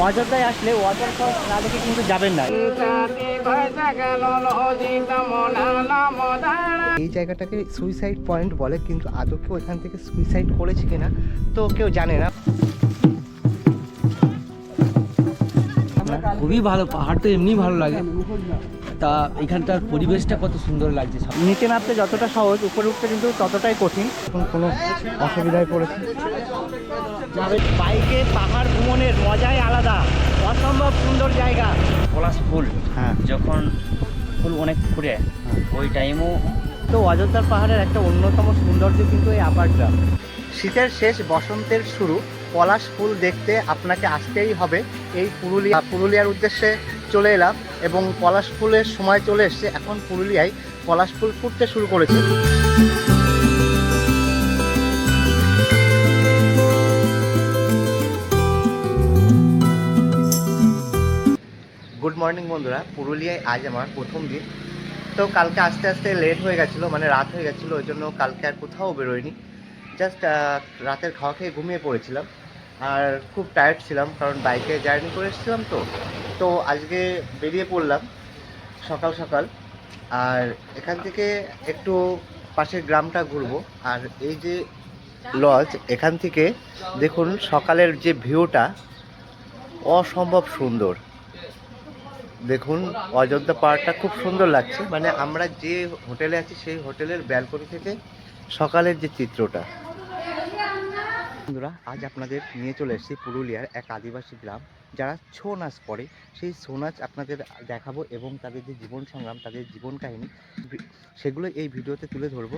অযোধ্যায় আসলে ওয়াটারফল না দেখে কিন্তু যাবেন না। এই জায়গাটাকে সুইসাইড পয়েন্ট বলে, কিন্তু আদৌ কেউ এখান থেকে সুইসাইড করেছে কিনা তো কেউ জানে না। খুবই ভালো, পাহাড় তো এমনি ভালো লাগে, তা এখানটার পরিবেশটা কত সুন্দর লাগছে। নিচে নামতে যতটা সহজ, উপরে উঠতে কিন্তু ততটাই কঠিন। এখন কোনো অসুবিধায় পড়েছে। বাইকে পাহাড় ভ্রমণের মজাই আলাদা, অসম্ভব সুন্দর জায়গা। পলাশ ফুল হ্যাঁ, যখন ফুল অনেক ফুটে ওই টাইমও তো অযোধ্যার পাহাড়ের একটা অন্যতম সৌন্দর্য কিন্তু এই আপার গ্রাম। শীতের শেষ, বসন্তের শুরু, পলাশ ফুল দেখতে আপনাকে আসতেই হবে। এই পুরুলিয়ার উদ্দেশ্যে চলে এলাম এবং পলাশ ফুলের সময় চলে এসছে। এখন পুরুলিয়ায় পলাশ ফুল ফুটতে শুরু করেছে। গুড মর্নিং বন্ধুরা, পুরুলিয়ায় আজ আমার প্রথম দিন। তো কালকে আস্তে আস্তে লেট হয়ে গেছিলো, মানে রাত হয়ে গেছিলো, ওই জন্য কালকে আর কোথাও বেরোয়নি। জাস্ট রাতের খাওয়া খেয়ে ঘুমিয়ে পড়েছিলাম। আর খুব টায়ার্ড ছিলাম, কারণ বাইকে জার্নি করে এসেছিলাম। তো আজকে বেরিয়ে পড়লাম সকাল সকাল। আর এখান থেকে একটু পাশের গ্রামটা ঘুরবো। আর এই যে লজ, এখান থেকে দেখুন সকালের যে ভিউটা অসম্ভব সুন্দর। দেখুন অযোধ্যা পাহাড়টা খুব সুন্দর লাগছে। মানে আমরা যে হোটেলে আছি সেই হোটেলের ব্যালকনি থেকে সকালের যে চিত্রটা। বন্ধুরা, আজ আপনাদের নিয়ে চলে এসেছি পুরুলিয়ার এক আদিবাসী গ্রাম, যারা ছৌ নাচ করে। সেই ছৌ নাচ আপনাদের দেখাবো এবং তাদের যে জীবন সংগ্রাম, তাদের জীবন কাহিনী, সেগুলো এই ভিডিওতে তুলে ধরবো।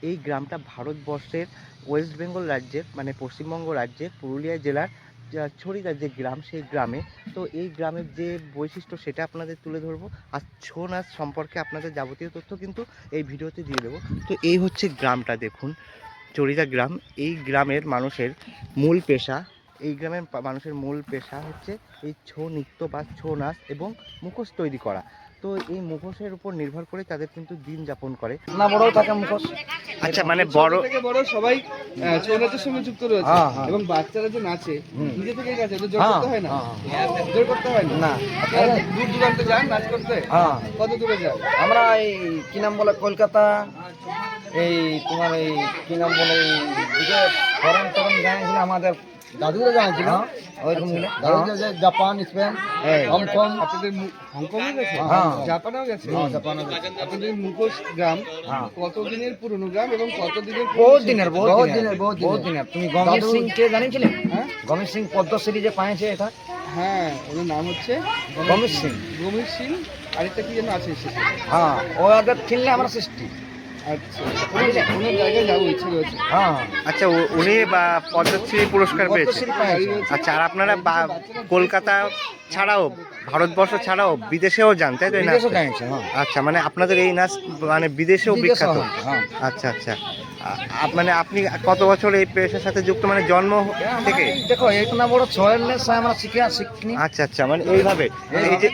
এই গ্রামটা ভারতবর্ষের ওয়েস্ট বেঙ্গল রাজ্যের, মানে পশ্চিমবঙ্গ রাজ্যের পুরুলিয়া জেলার ছড়িদার যে গ্রাম, সেই গ্রামে। তো এই গ্রামের যে বৈশিষ্ট্য সেটা আপনাদের তুলে ধরবো। আর ছৌ নাচ সম্পর্কে আপনাদের যাবতীয় তথ্য কিন্তু এই ভিডিওতে দিয়ে দেবো। তো এই হচ্ছে গ্রামটা, দেখুন চড়িদা গ্রাম। এই গ্রামের মানুষের মূল পেশা, হচ্ছে এই ছৌ নৃত্য বা ছৌ নাচ এবং মুখোশ তৈরি করা। তো এই মুখোশের উপর নির্ভর করে তাদের কিন্তু দিন যাপন করে। না বড়ও থাকে মুখোশ। আচ্ছা, মানে বড় থেকে বড় সবাই ছৌ নাচের সঙ্গে যুক্ত রয়েছে। এবং বাচ্চারা যে নাচে নিজে থেকে গেছে, জোর করতে হয় না, জোর করতে হয় না। আপনারা দূর দূরান্তে যান নাচ করতে? কত দূরে যান? আমরা এই কি নাম বলে কলকাতা, এই তোমার এই কি নাম বলে দিকে ফরেন টরেন জানিয়েছিল, আমাদের দাদুরা জানিয়েছিল ওইরকম জাপান, স্পেন, হংকং। আপনাদের হংকংও গেছে, জাপানেও গেছে। আপনাদের মুখোশ গ্রাম কতদিনের পুরনো গ্রাম এবং কতদিনের? বহুত দিনের। তুমি গমেশ সিং কে জানিয়েছিলে? হ্যাঁ, গমেশ সিং পদ্মশ্রী যে পাইছে এটা। হ্যাঁ, ওর নাম হচ্ছে গমেশ সিং। গমেশ সিং, আরেকটা কি যেন আছে। হ্যাঁ, ওদের চিনলে আমরা সৃষ্টি। আচ্ছা, ওনার জায়গায় যাবো, ইচ্ছে রয়েছে। হ্যাঁ, আচ্ছা, উনি বা পদ্মশ্রী পুরস্কার পেয়েছে। আচ্ছা, আর আপনারা কলকাতা ছাড়াও, ভারতবর্ষ ছাড়াও বিদেশেও যান, তাই তো? এই নাচ। আচ্ছা, মানে আপনাদের এই নাচ মানে বিদেশেও বিখ্যাত। আচ্ছা আচ্ছা, মানে আপনি কত বছর এই পেশার সাথে যুক্ত, মানে জন্ম থেকে? দেখো এটা বড় ছয়ের আমরা শিখিনি। আচ্ছা আচ্ছা, মানে এইভাবে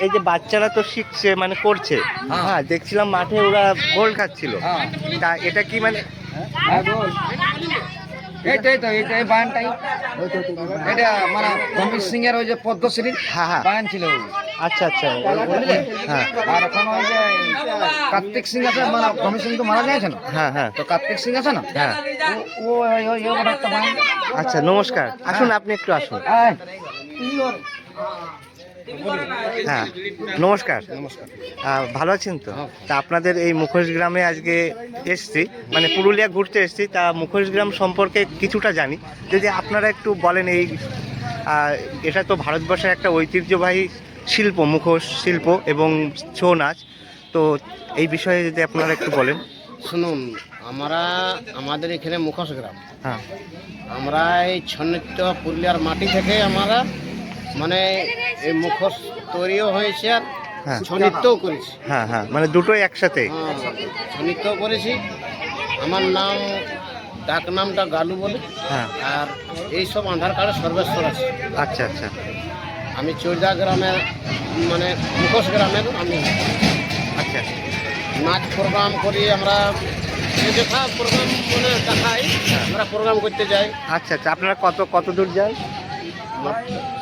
এই যে বাচ্চারা তো শিখছে, মানে করছে। হ্যাঁ, দেখছিলাম মাঠে ওরা গোল খাচ্ছিল। তা এটা কি মানে? এইটাই বায়ানটাই, এটা মানে গমেশ সিং এর ওই যে পদ্মশ্রী বায়ান ছিল। আচ্ছা আচ্ছা, হ্যাঁ। আর এখন ওই যে কার্তিক সিং আছে, মানে গমেশ সিং তো মারা গেছে না। হ্যাঁ হ্যাঁ, তো কার্তিক সিং আছে না, হ্যাঁ। ও একটা বায়ান। আচ্ছা, নমস্কার, আসুন, আপনি একটু আসুন। হ্যাঁ, নমস্কার। ভালো আছেন তো? তা আপনাদের এই মুখোশ গ্রামে আজকে এসছি, মানে পুরুলিয়া ঘুরতে এসছি। তা মুখোশ গ্রাম সম্পর্কে কিছুটা জানি, যদি আপনারা একটু বলেন। এটা তো ভারতবর্ষের একটা ঐতিহ্যবাহী শিল্প, মুখোশ শিল্প এবং ছৌ নাচ। তো এই বিষয়ে যদি আপনারা একটু বলেন। শুনুন, আমাদের এখানে মুখোশ গ্রাম। হ্যাঁ, আমরা এই ছৌ নৃত্য পুরুলিয়ার মাটি থেকে আমরা মানে এই মুখোশ তৈরিও হয়েছে আর ছৌ নৃত্যও করেছি। হ্যাঁ হ্যাঁ, মানে দুটোই একসাথে। ছৌ নৃত্যও করেছি। আমার ডাক নামটা গালু বলে। হ্যাঁ, আর এইসব আধার কার্ডে সর্বেশ্বর আছে। আচ্ছা আচ্ছা, আমি চৌদা গ্রামের, মানে মুখোশ গ্রামের আমি। আচ্ছা, নাচ প্রোগ্রাম করি আমরা, যেটা প্রোগ্রাম মানে দেখাই আমরা প্রোগ্রাম করতে যাই। আচ্ছা আচ্ছা, আপনারা কত দূর যান?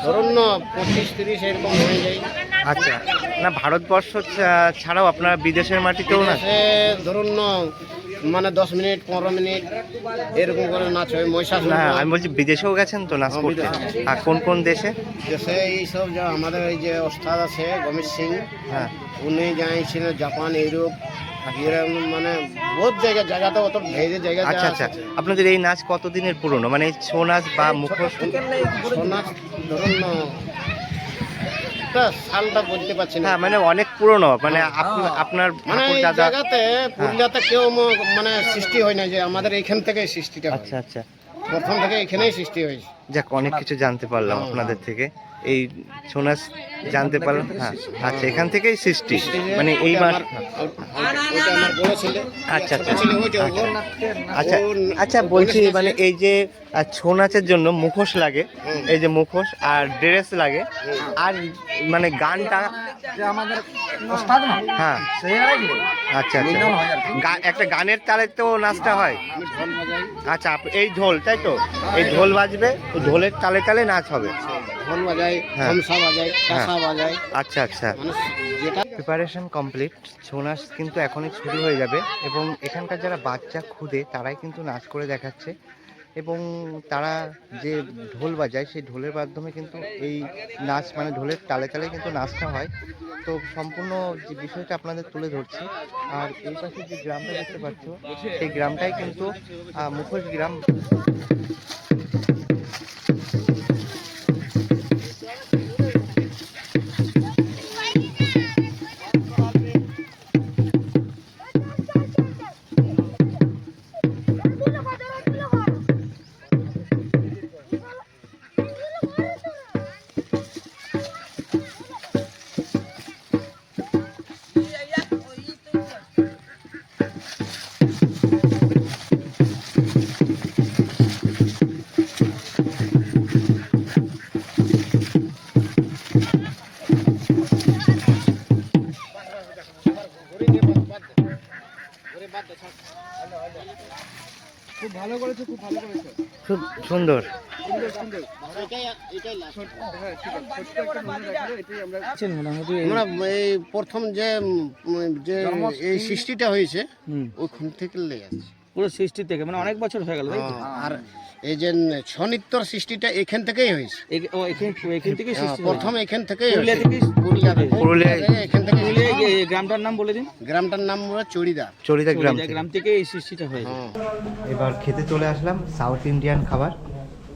ধরুন না 25-30 এরকম হয়ে যায়। আচ্ছা, না ভারতবর্ষ ছাড়াও আপনারা বিদেশের মাটিতেও না? বিদেশে ধরুন না মানে 10 মিনিট 15 মিনিট এরকম করে নাচ হয়। মহিষাসুর না, আমি বলছি বিদেশেও গেছেন তো নাচ করতে? আর কোন কোন দেশে? দেশে এইসব যা আমাদের এই যে ওস্তাদ আছে গমেশ সিং, হ্যাঁ, উনি যাইছিলেন জাপান, ইউরোপ, এরকম মানে বহুত জায়গাটা অত ভেজে জায়গা যা আচ্ছা আচ্ছা। আপনাদের এই নাচ কতদিনের পুরনো, মানে এই ছৌ নাচ বা মুখোশ? নাচ ধরুন না একটা সালটা বলতে পারছি না। হ্যাঁ, মানে অনেক পুরনো, মানে আপনার মানে ঠাকুর এই দাদা? জায়গাতে পুরুলিয়াতে কেউ মানে সৃষ্টি হয় না, যে আমাদের এইখান থেকে সৃষ্টিটা হয়। আচ্ছা আচ্ছা, প্রথম থেকে এখানেই সৃষ্টি হয়েছে। যাক, অনেক কিছু জানতে পারলাম আপনাদের থেকে, এই ছৌ নাচ জানতে পারলাম। হ্যাঁ, আচ্ছা, এখান থেকেই সৃষ্টি, মানে এই মাস। ওইটা আমার বড় ছেলে। আচ্ছা আচ্ছা ছোট ছেলে ওইটা ও। আচ্ছা আচ্ছা, বলছি মানে এই যে ছৌ নাচের জন্য মুখোশ লাগে, এই যে মুখোশ আর ড্রেস লাগে, আর মানে গানটা আমাদের ওস্তাদ না হ্যাঁ, সেই আগে আচ্ছা আচ্ছা, একটা গানের তালে তো নাচটা হয়। আমি ঢোল বাজাই। আচ্ছা, এই ঢোল, তাই তো? এই ঢোল বাজবে, তো ঢোলের তালে তালে নাচ হবে। ঢোল বাজাই, হ্যাঁ। হামসা বাজাই, কাঁসা বাজাই। আচ্ছা আচ্ছা, মানে যেটা প্রিপারেশন কমপ্লিট। ছৌ নাচ কিন্তু এখনই শুরু হয়ে যাবে, এবং এখানকার যারা বাচ্চা খুদে তারাই কিন্তু নাচ করে দেখাচ্ছে, এবং তারা যে ঢোল বাজায় সেই ঢোলের মাধ্যমে কিন্তু এই নাচ, মানে ঢোলের তালে তালে কিন্তু নাচটা হয়। তো সম্পূর্ণ যে বিষয়টা আপনাদের তুলে ধরছি। আর এই পাশে যে গ্রামটা দেখতে পাচ্ছ, সেই গ্রামটাই কিন্তু মুখোশ গ্রাম। খুব ভালো করেছো, খুব ভালো করেছো। খুব সুন্দর। সুন্দর সুন্দর। এটাই লাস্ট। হ্যাঁ, ঠিক আছে। ছোট্ট একটা মনে রাখলো, এটাই আমরা আমরা এই প্রথম যে এই সৃষ্টিটা হয়েছে ওইখান থেকে লেগে আছে। পুরো সৃষ্টি থেকে, মানে অনেক বছর হয়ে গেল, তাই তো? আর এই যে ছৌ নৃত্যর সৃষ্টিটা এখান থেকেই হয়েছে। এখান থেকে সৃষ্টি প্রথম এখান থেকেই পুরুলিয়া হয়েছে। থেকে? পুরুলিয়ায়। এখান থেকে পুরুলিয়া এই গ্রামটার নাম বলে দিন। গ্রামটার নাম হলো চড়িদা। চড়িদা গ্রাম পুরুলিয়া থেকে। গ্রাম থেকে এই সৃষ্টিটা হয়েছে। হ্যাঁ। এবার খেতে চলে আসলাম সাউথ ইন্ডিয়ান খাবার।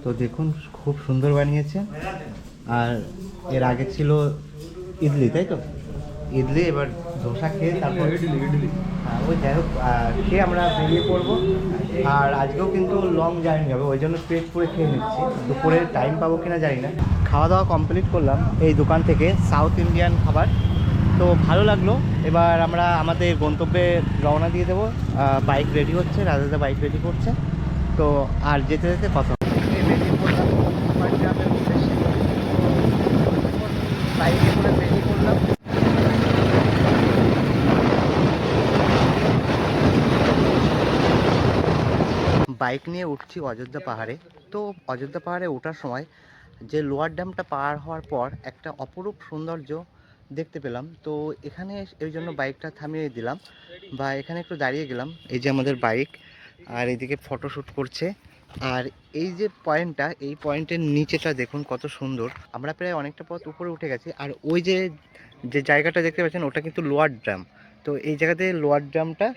তো দেখুন, খুব সুন্দর বানিয়েছে। আর এর আগে ছিল ইডলি, তাই তো? ইডলি, এবার ধোসা খেয়ে তারপর হ্যাঁ, ওই যাই হোক, খেয়ে আমরা বেরিয়ে পড়বো। আর আজকেও কিন্তু লং জার্নি হবে, ওই জন্য পেট পুরে খেয়ে নিচ্ছি। দুপুরে টাইম পাবো কিনা জানি না। খাওয়া দাওয়া কমপ্লিট করলাম এই দোকান থেকে সাউথ ইন্ডিয়ান খাবার। তো ভালো লাগলো। এবার আমরা আমাদের গন্তব্যে রওনা দিয়ে দেবো। বাইক রেডি হচ্ছে, রাজাদা বাইক রেডি করছে। তো আর যেতে যেতে কথা বাইকে করে বেরিয়ে পড়লাম। বাইক নিয়ে উঠছি অযোধ্যা পাহাড়ে। তো অযোধ্যা পাহাড়ে ওঠার সময় যে লোয়ার ড্যামটা পার হওয়ার পর একটা অপরূপ সৌন্দর্য দেখতে পেলাম। তো এখানে এই জন্য বাইকটা থামিয়ে দিলাম, বা এখানে একটু দাঁড়িয়ে গেলাম। এই যে আমাদের বাইক, আর এদিকে ফটোশ্যুট করছে। আর এই যে পয়েন্টটা, এই পয়েন্টের নিচেটা দেখুন কত সুন্দর। আমরা প্রায় অনেকটা পথ উপরে উঠে গেছি। আর ওই যে যে জায়গাটা দেখতে পাচ্ছেন ওটা কিন্তু লোয়ার ড্যাম। তো এই জায়গাতে লোয়ার ড্যামটা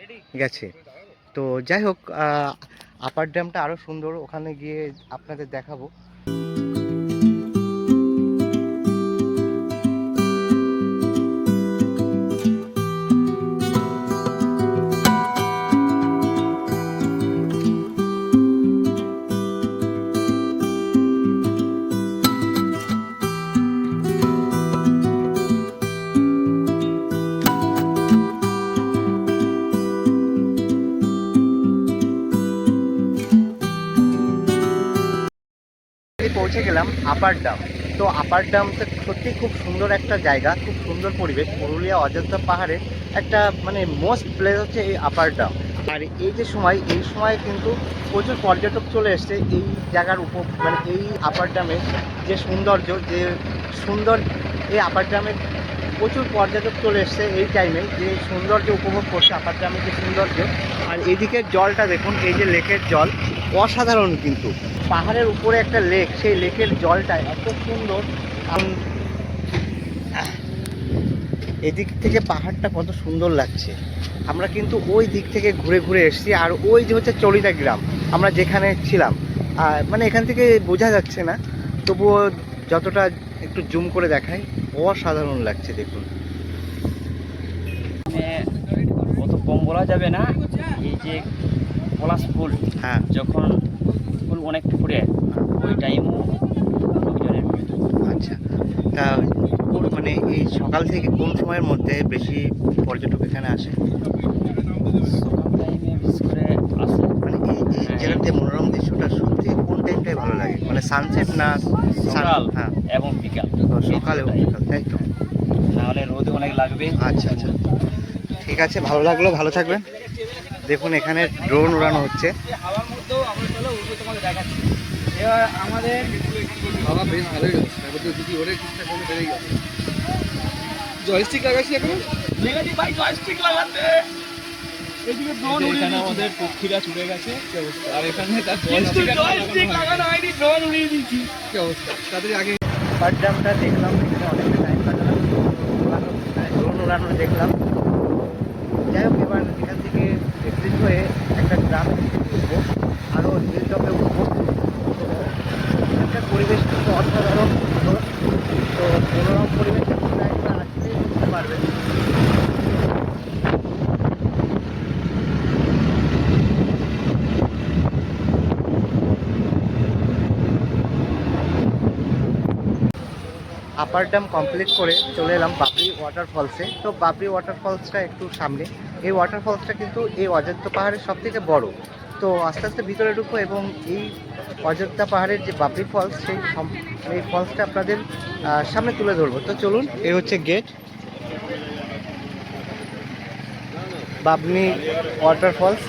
গেছে। তো যাই হোক, আপার ড্যামটা আরও সুন্দর, ওখানে গিয়ে আপনাদের দেখাবো। পৌঁছে গেলাম আপার ড্যাম। তো আপার ড্যামটা সত্যি খুব সুন্দর একটা জায়গা, খুব সুন্দর পরিবেশ। পুরুলিয়া অযোধ্যা পাহাড়ে একটা মানে মোস্ট প্লেস হচ্ছে এই আপার ড্যাম। আর এই যে সময়, এই সময় কিন্তু প্রচুর পর্যটক চলে এসছে এই জায়গার মানে এই আপার ড্যামের যে সৌন্দর্য, এই আপার ড্যামের প্রচুর পর্যটক চলে এসছে এই টাইমে, যে সৌন্দর্য উপভোগ করছে আপার ড্যামের যে সৌন্দর্য। আর এদিকের জলটা দেখুন, এই যে লেকের জল অসাধারণ, কিন্তু পাহাড়ের উপরে একটা লেক, সেই লেকের জলটা এত সুন্দর। এদিক থেকে পাহাড়টা কত সুন্দর লাগছে। আমরা কিন্তু ওই দিক থেকে ঘুরে ঘুরে এসেছি। আর ওই যে হচ্ছে চরিদা গ্রাম, আমরা যেখানে ছিলাম, মানে এখান থেকে বোঝা যাচ্ছে না, তবুও যতটা একটু জুম করে দেখাই, অসাধারণ লাগছে দেখুন। অত কম বলা যাবে না। এই যে পলাশ ফুল, হ্যাঁ, যখন ফুল অনেক ফুটে ওই টাইমও লোকজনের ভিড়। আচ্ছা, তা মানে এই সকাল থেকে কোন সময়ের মধ্যে বেশি পর্যটক এখানে আসে? সকাল টাইমে বিশেষ করে আসে, মানে এই জায়গার যে মনোরম দৃশ্যটা, সত্যি কোন টাইমটাই ভালো লাগে? মানে সানসেট না সকাল হ্যাঁ, এবং বিকাল। সকাল এবং বিকাল, তাই তো? নাহলে রোদে অনেক লাগবে। আচ্ছা আচ্ছা, ঠিক আছে, ভালো লাগলো, ভালো থাকবেন। দেখুন এখানে ড্রোন উড়ানো হচ্ছে। হাওয়ার মধ্যেও আমরা চলে উঠে তোমাদের দেখাচ্ছি। এবার আমাদের বাবা বেশ ভালোই হচ্ছে, তারপর তো যদি ওরে ঠিকঠাক করে বেড়েই যাবে। জয়স্টিক লাগাইছি এখন নেগেটিভ ভাই জয়স্টিক লাগাতে। এদিকে ড্রোন উড়িয়ে দিয়েছি, আমাদের পক্ষীরা ছুটে গেছে, কি অবস্থা? আর এখানে তার কিন্তু জয়স্টিক লাগানো হয়নি, ড্রোন উড়িয়ে দিয়েছি। কি অবস্থা? তাদের আগে পাটগ্রামটা দেখলাম, এখানে অনেকটা টাইম কাটালাম, ড্রোন উড়ানো দেখলাম। যাই হোক, এবার এখান থেকে এক্সিট হয়ে একটা গ্রামে উঠবো, আরও হিলটপে উঠবো। এখানকার পরিবেশ কিন্তু অসাধারণ সুন্দর। তো মনোরম পরিবেশে আপনারা একবার আসলেই বুঝতে পারবেন। আপার ড্যাম কমপ্লিট করে চলে এলাম বাবরি ওয়াটারফলসে। তো বাবরি ওয়াটারফলসটা একটু সামনে। এই ওয়াটারফলসটা কিন্তু এই অযোধ্যা পাহাড়ের সব থেকে বড়। তো আস্তে আস্তে ভিতরে ঢুকবো এবং এই অযোধ্যা পাহাড়ের যে বাবরি ফলস, এই ফলসটা আপনাদের সামনে তুলে ধরবো। তো চলুন, এই হচ্ছে গেট, বাবরি ওয়াটারফলস।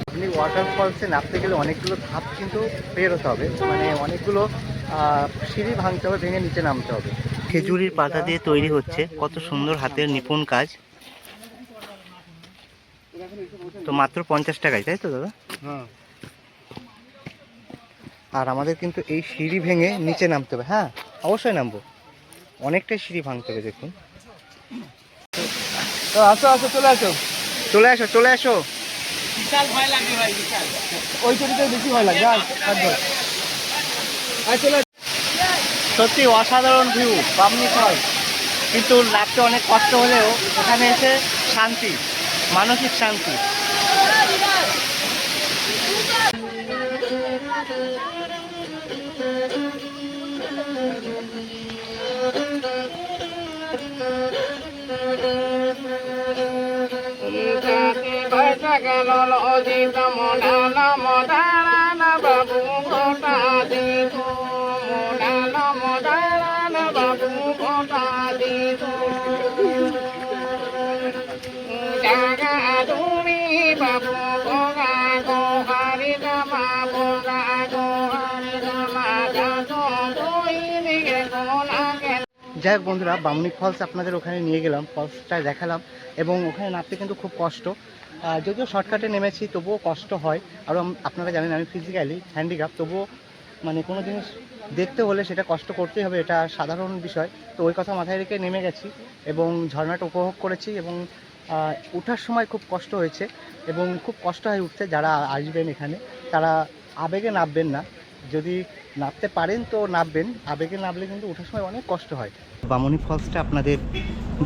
আপনি ওয়াটারফলসে নামতে গেলে অনেকগুলো ধাপ কিন্তু পেরোতে হবে, মানে অনেকগুলো সিঁড়ি ভাঙতে হবে, ভেঙে নিচে নামতে হবে। খেজুরির পাতা দিয়ে তৈরি হচ্ছে, কত সুন্দর হাতের নিপুণ কাজ। তো মাত্র 50 টাকায়, তাই তো দাদা? হ্যাঁ। আর আমাদের কিন্তু এই সিঁড়ি ভেঙে নিচে নামতে হবে। হ্যাঁ, অবশ্যই নামবো, অনেকটাই সিঁড়ি ভাঙতে হবে দেখুন। তো আসো আসো, চলে আসো চলে আসো, চলে আসো। বিশাল ভয় লাগবে ভাই, বিশাল। ওই চরিতে বেশি ভয় লাগবে। আর চলে সত্যি অসাধারণ ভিউ বামনি ফল, কিন্তু নামতে অনেক কষ্ট হলেও এখানে এসে শান্তি, মানসিক শান্তি। যাই হোক বন্ধুরা, বামনি ফলস আপনাদের ওখানে নিয়ে গেলাম, ফলসটা দেখালাম, এবং ওখানে নামতে কিন্তু খুব কষ্ট। যদিও শর্টকাটে নেমেছি, তবুও কষ্ট হয়। আর আপনারা জানেন আমি ফিজিক্যালি হ্যান্ডিক্যাপ, তবুও মানে কোনো জিনিস দেখতে হলে সেটা কষ্ট করতেই হবে, এটা সাধারণ বিষয়। তো ওই কথা মাথায় রেখে নেমে গেছি এবং ঝর্ণাটা উপভোগ করেছি। এবং ওঠার সময় খুব কষ্ট হয়েছে, এবং খুব কষ্ট হয় উঠতে। যারা আসবেন এখানে তারা আবেগে নামবেন না, যদি নামতে পারেন তো নামবেন, আবেগে নামলে কিন্তু ওঠার সময় অনেক কষ্ট হয়। বামনি ফলসটা আপনাদের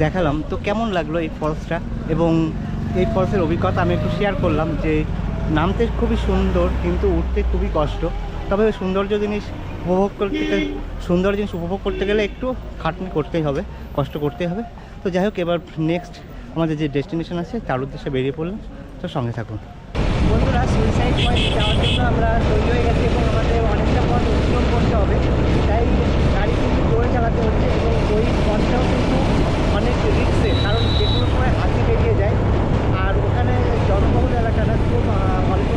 দেখালাম। তো কেমন লাগলো এই ফলসটা এবং এই ফলসের অভিজ্ঞতা আমি একটু শেয়ার করলাম, যে নামতে খুবই সুন্দর কিন্তু উঠতে খুবই কষ্ট। তবে সৌন্দর্য জিনিস উপভোগ করতে গেলে একটু খাটনি করতেই হবে, কষ্ট করতেই হবে। তো যাই হোক, এবার নেক্সট আমাদের যে ডেস্টিনেশন আছে তার উদ্দেশ্যে বেরিয়ে পড়লাম। তো সঙ্গে থাকুন বন্ধুরা। সুইসাইড পয়েন্ট যাওয়ার জন্য আমরা তৈরি হয়ে গেছি এবং আমাদের অনেকটা পথ অতিক্রম করতে হবে, তাই গাড়ি কিন্তু জোরে চালাতে হচ্ছে এবং ওই পথটাও কিন্তু অনেক রিস্কে, কারণ যে কোনো সময় হাতি বেরিয়ে যায়। আর ওখানে জনবহুল এলাকাটা খুব অল্প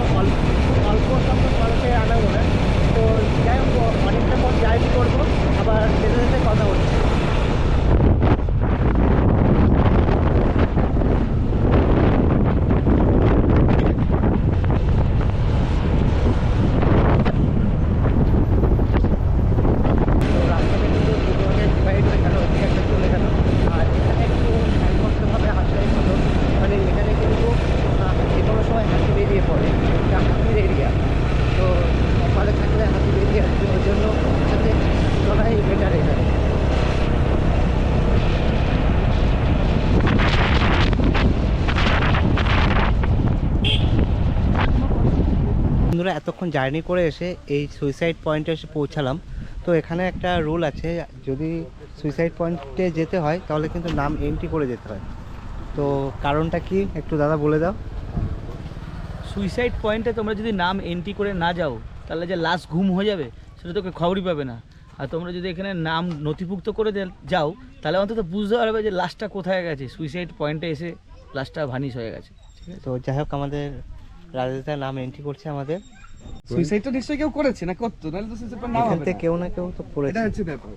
সংখ্যক মানুষের আনাগোনা। তো যাই হোক, অনেকটা পর জার্নি করবো, আবার যেতে যেতে কথা হচ্ছে। বন্ধুরা, এতক্ষণ জার্নি করে এসে এই সুইসাইড পয়েন্টে এসে পৌঁছালাম। তো এখানে একটা রুল আছে, যদি সুইসাইড পয়েন্টে যেতে হয় তাহলে কিন্তু নাম এন্ট্রি করে যেতে হয়। তো কারণটা কি একটু দাদা বলে দাও। সুইসাইড পয়েন্টে তোমরা যদি নাম এন্ট্রি করে না যাও, তাহলে যে লাশ গুম হয়ে যাবে সেটা তোকে খবরই পাবে না। আর তোমরা যদি এখানে নাম নথিভুক্ত করে যাও, তাহলে অন্তত বুঝতে পারবে যে লাশটা কোথায় গেছে, সুইসাইড পয়েন্টে এসে লাশটা ভানিশ হয়ে গেছে। তো যাই হোক, আমাদের রাজেশদার নাম এন্ট্রি করছে আমাদের। সুইসাইডটা নিশ্চয়ই কেউ করেছে না, করতো, নাহলে তো সুইসাইড পয়েন্ট নাও এখান হবে থেকে না। কেউ না কেউ তো এটা পড়েছে। হচ্ছে ব্যাপার।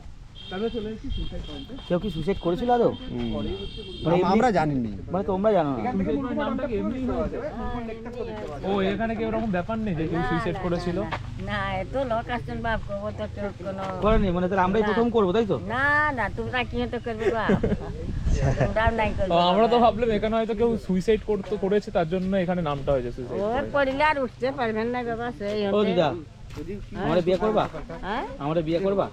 তাহলে চলে এসেছি সুইসাইড পয়েন্টে। কেউ কি সুইসাইড করেছিল আদৌ? আমরা জানিনি। মানে তোমরা জানো না? ও এখানে কি এরকম ব্যাপার নেই যে কেউ সুইসাইড করেছিল? না, এত লোক আসছেন বাপ, করবো তো কেউ কোনো করেনি, মানে তাহলে আমরাই প্রথম করবো, তাই তো? না না, তোমরা কি তো করবে বাপ, তোমরাও নাই করবে। আমরা তো ভাবলাম এখানে হয়তো কেউ সুইসাইড করেছে, তার জন্য এখানে নামটা হয়েছে সুইসাইড। ও পড়লে আর উঠতে পারবেন না বাবা, সেই ও দিদা, আমরা বিয়ে করবা? হ্যাঁ, আমরা বিয়ে করবা?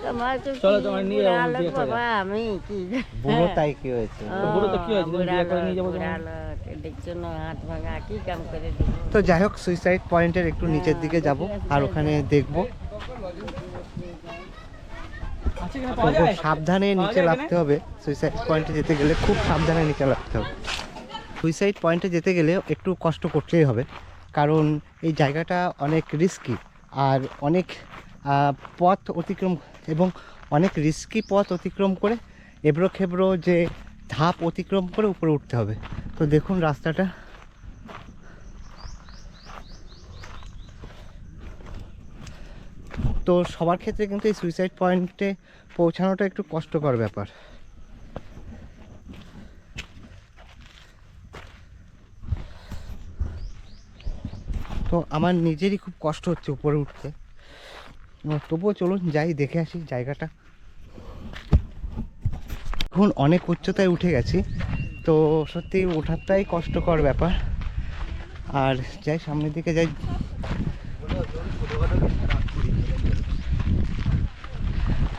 তোমার তো চলো, কি তোমার নিয়ে যাবো, বুড়া বিয়ে লোক করে বাবা, আমি কি বুড়ো তাই কি হয়েছে? তো বুড়ো তো কি হয়েছে, তুমি বিয়ে করে নিয়ে যাবো বুড়া তোমার? লোক, দেখছো না হাত ভাঙা, কি কাম করে দিব। তো যাই হোক, সুইসাইড পয়েন্টের একটু নিচের দিকে যাব আর ওখানে দেখব। তো খুব সাবধানে নিচে নামতে হবে, সুইসাইড পয়েন্টে যেতে গেলে খুব সাবধানে নিচে নামতে হবে। সুইসাইড পয়েন্টে যেতে গেলে একটু কষ্ট করতেই হবে, কারণ এই জায়গাটা অনেক রিস্কি আর অনেক পথ অতিক্রম এবং অনেক রিস্কি পথ অতিক্রম করে এবড়ো খেবড়ো যে ধাপ অতিক্রম করে উপরে উঠতে হবে। তো দেখুন রাস্তাটা। তো সবার ক্ষেত্রে কিন্তু এই সুইসাইড পয়েন্টে পৌঁছানোটা একটু কষ্টকর ব্যাপার। তো আমার নিজেরই খুব কষ্ট হচ্ছে উপরে উঠতে, তবুও চলুন যাই, দেখে আসি জায়গাটা। এখন অনেক উচ্চতায় উঠে গেছি, তো সত্যি ওঠাটাই কষ্টকর ব্যাপার। আর যাই সামনের দিকে যাই।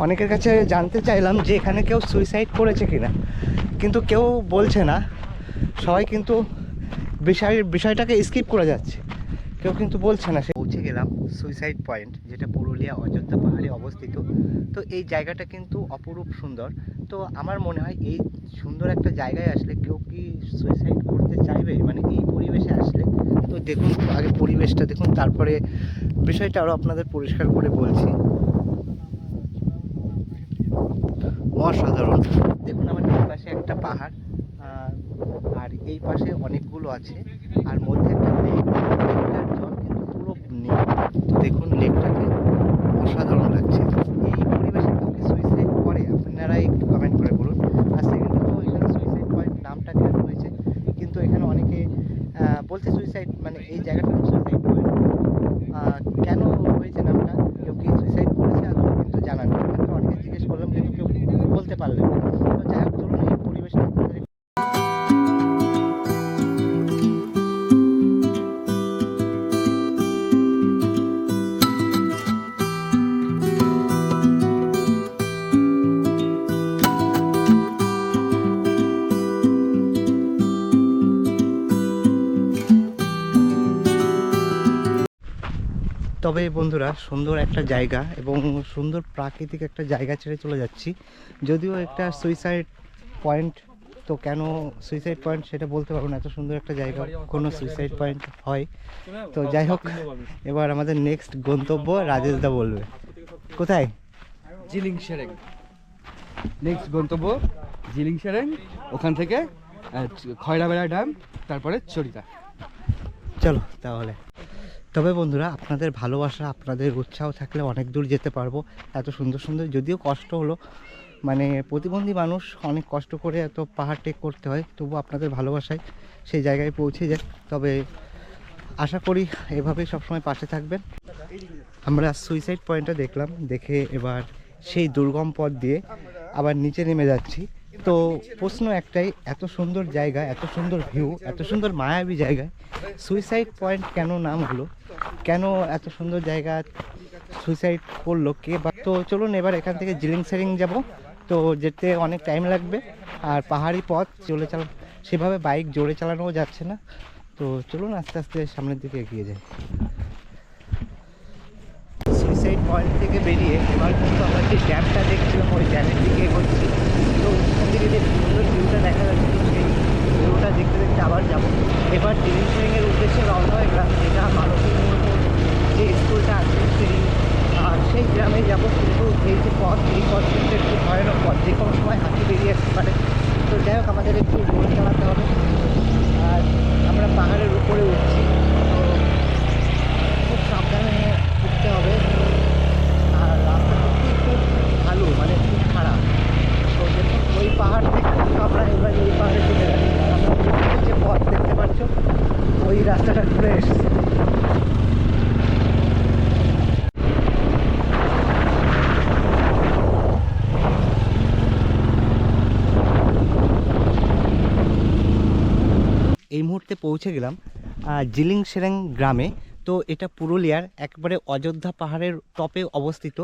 অনেকের কাছে জানতে চাইলাম যে এখানে কেউ সুইসাইড করেছে কিনা, কিন্তু কেউ বলছে না, সবাই কিন্তু বিষয়টাকে স্কিপ করে যাচ্ছে, কেউ কিন্তু বলছে না। পৌঁছে গেলাম সুইসাইড পয়েন্ট, যেটা পুরুলিয়া অযোধ্যা পাহাড়ে অবস্থিত। তো এই জায়গাটা কিন্তু অপরূপ সুন্দর। তো আমার মনে হয় এই সুন্দর একটা জায়গায় আসলে কেউ কি সুইসাইড করতে চাইবে, মানে এই পরিবেশে আসলে। তো দেখুন আগে পরিবেশটা দেখুন, তারপরে বিষয়টা আরও আপনাদের পরিষ্কার করে বলছি। অসাধারণ। দেখুন আমার এই পাশে একটা পাহাড়, আর এই পাশে অনেকগুলো আছে, আর মধ্যে একটা লেক। লেকটার জল কিন্তু পুরো নীল। তো দেখুন লেকটাকে, অসাধারণ লাগছে। এই পরিবেশে কেউ কি সুইসাইড করে, আপনারা একটু কমেন্ট করে বলুন। আর সেকেন্ড তো এখানে সুইসাইড পয়েন্ট নামটা কেন হয়েছে, কিন্তু এখানে অনেকে বলছে সুইসাইড মানে এই জায়গাটার নাম সুইসাইড পয়েন্ট। কেন হয়েছে নামটা, কেউ কি সুইসাইড করেছে আদৌ কিন্তু জানা নেই। অনেকে জিজ্ঞেস করলাম কিন্তু কেউ বলতে পারলেন না। তো যাই হোক, চলুন এই পরিবেশটা আপনাদের তবে বন্ধুরা, সুন্দর একটা জায়গা এবং সুন্দর প্রাকৃতিক একটা জায়গা ছেড়ে চলে যাচ্ছি। যদিও একটা সুইসাইড পয়েন্ট, তো কেন সুইসাইড পয়েন্ট সেটা বলতে পারবো না, এত সুন্দর একটা জায়গা কোনো সুইসাইড পয়েন্ট হয়। তো যাই হোক, এবার আমাদের নেক্সট গন্তব্য রাজেশদা বলবে। কোথায়? জিলিং সেরেং। নেক্সট গন্তব্য জিলিং সেরেং, ওখান থেকে খয়রাবেড়া ড্যাম, তারপরে চরিতা। চলো তাহলে। তবে বন্ধুরা, আপনাদের ভালোবাসা, আপনাদের উৎসাহ থাকলে অনেক দূর যেতে পারবো। এত সুন্দর সুন্দর, যদিও কষ্ট হলো, মানে প্রতিবন্ধী মানুষ অনেক কষ্ট করে এত পাহাড় টেক করতে হয়, তবু আপনাদের ভালোবাসায় সেই জায়গায় পৌঁছে যায়। তবে আশা করি এভাবেই সবসময় পাশে থাকবেন। আমরা সুইসাইড পয়েন্টটা দেখলাম, দেখে এবার সেই দুর্গম পথ দিয়ে আবার নিচে নেমে যাচ্ছি। তো প্রশ্ন একটাই, এত সুন্দর জায়গা, এত সুন্দর ভিউ, এত সুন্দর মায়াবী জায়গায় সুইসাইড পয়েন্ট কেন নাম হলো, কেন এত সুন্দর জায়গা সুইসাইড করলো কে বা? তো চলুন এবার এখান থেকে জিলিং সেরিং যাব। তো যেতে অনেক টাইম লাগবে, আর পাহাড়ি পথ সেভাবে বাইক জোরে চালানোও যাচ্ছে না। তো চলুন আস্তে আস্তে সামনের দিকে এগিয়ে যাই। সুইসাইড পয়েন্ট থেকে বেরিয়ে এবার কিন্তু আমরা যে ড্যামটা দেখছিলাম ওই ড্যামের দিকে এগোচ্ছি। তো ওখান থেকে যে সুন্দর ভিউটা দেখা যাচ্ছে, তো সেই ভিউটা দেখতে দেখতে আবার যাব। এবার জিলিং সেরিংয়ের উদ্দেশ্যে রওনা হয়ে গেলাম, যেটা মালতী মুর্মুর যে স্কুলটা আছে সেই গ্রামে যাব। কিন্তু এই যে পথ, এই পথ কিন্তু একটু ভয়ানক পথ, যে কোনো সময় হাতি বেরিয়ে আসতে পারে। তো যাই হোক, আমাদের একটু জোরে চালাতে হবে। আর আমরা পাহাড়ের উপরে উঠছি, তো খুব সাবধানে উঠতে হবে। আর রাস্তাটা খুব ভালো, মানে খুব খারাপ। তো দেখুন ওই পাহাড় থেকে কিন্তু আমরা এবার এই পাহাড়ে চলে যাচ্ছি। আর আমরা যে পথ দেখতে পাচ্ছ, ওই রাস্তাটা ঘুরে এসেছে। এই মুহূর্তে পৌঁছে গেলাম জিলিং সেরেং গ্রামে। তো এটা পুরুলিয়ার একবারে অযোধ্যা পাহাড়ের টপে অবস্থিত।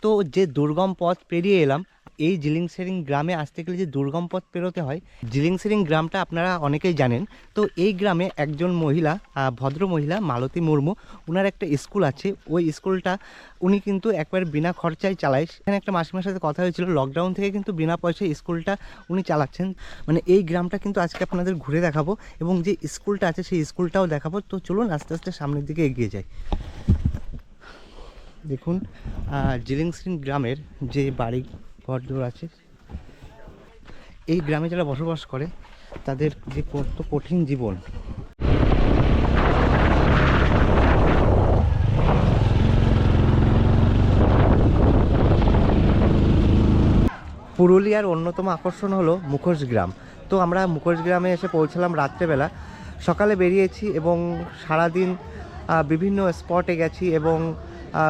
তো যে দুর্গম পথ পেরিয়ে এলাম, এই জিলিং সেরিং গ্রামে আসতে গেলে যে দুর্গম পথ পেরোতে হয়। জিলিং সেরিং গ্রামটা আপনারা অনেকেই জানেন। তো এই গ্রামে একজন মহিলা, ভদ্র মহিলা মালতী মুর্মু, ওনার একটা স্কুল আছে। ওই স্কুলটা উনি কিন্তু একবারে বিনা খরচায় চালায়। সেখানে একটা মাসিমার সাথে কথা হয়েছিল, লকডাউন থেকে কিন্তু বিনা পয়সায় স্কুলটা উনি চালাচ্ছেন। মানে এই গ্রামটা কিন্তু আজকে আপনাদের ঘুরে দেখাবো, এবং যে স্কুলটা আছে সেই স্কুলটাও দেখাবো। তো চলুন আস্তে আস্তে সামনের দিকে এগিয়ে যাই। দেখুন জিলিং সেরিং গ্রামের যে বাড়ি ঘরদোর আছে, এই গ্রামে যারা বসবাস করে তাদের যে কত কঠিন জীবন। পুরুলিয়ার অন্যতম আকর্ষণ হলো মুখোশ গ্রাম। তো আমরা মুখোশ গ্রামে এসে পৌঁছালাম রাত্রেবেলা। সকালে বেরিয়েছি এবং সারাদিন বিভিন্ন স্পটে গেছি এবং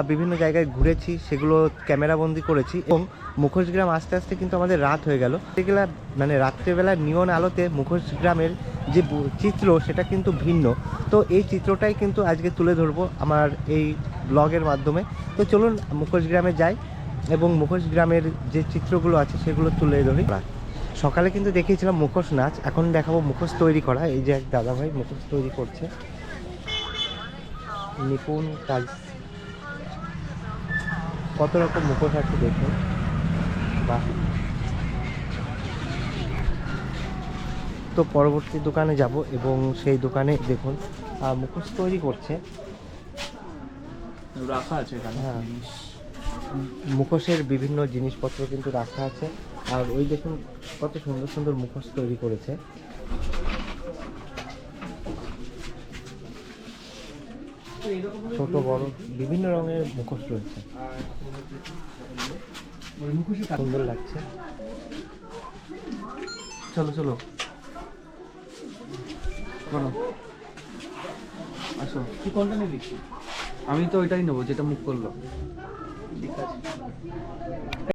বিভিন্ন জায়গায় ঘুরেছি, সেগুলো ক্যামেরাবন্দি করেছি। এবং মুখোশ গ্রাম আস্তে আস্তে কিন্তু আমাদের রাত হয়ে গেল। সেগুলো মানে রাত্রেবেলা নিয়ন আলোতে মুখোশ গ্রামের যে চিত্র, সেটা কিন্তু ভিন্ন। তো এই চিত্রটাই কিন্তু আজকে তুলে ধরবো আমার এই ব্লগের মাধ্যমে। তো চলুন মুখোশ গ্রামে যাই এবং মুখোশ গ্রামের যে চিত্রগুলো আছে সেগুলো তুলে ধরি। সকালে কিন্তু দেখিয়েছিলাম মুখোশ নাচ, এখন দেখাবো মুখোশ তৈরি করা। এই যে এক দাদাভাই মুখোশ তৈরি করছে, নিপুণ কাজ। কত রকম মুখোশ আছে দেখুন, বাহ। তো পরবর্তী দোকানে যাব এবং সেই দোকানে দেখুন মুখোশ তৈরি করছে, রাখা আছে এখানে। হ্যাঁ, মুখোশের বিভিন্ন জিনিসপত্র কিন্তু রাখা আছে। আর ওই দেখুন কত সুন্দর সুন্দর মুখোশ তৈরি করেছে। ছোট বড় বিভিন্ন রঙের মুখোশ রয়েছে, সুন্দর লাগছে। চলো চলো করো, আসো। কি কোনটা নিবি? আমি তো ওইটাই নেবো যেটা মুখ করলো। ঠিক আছে।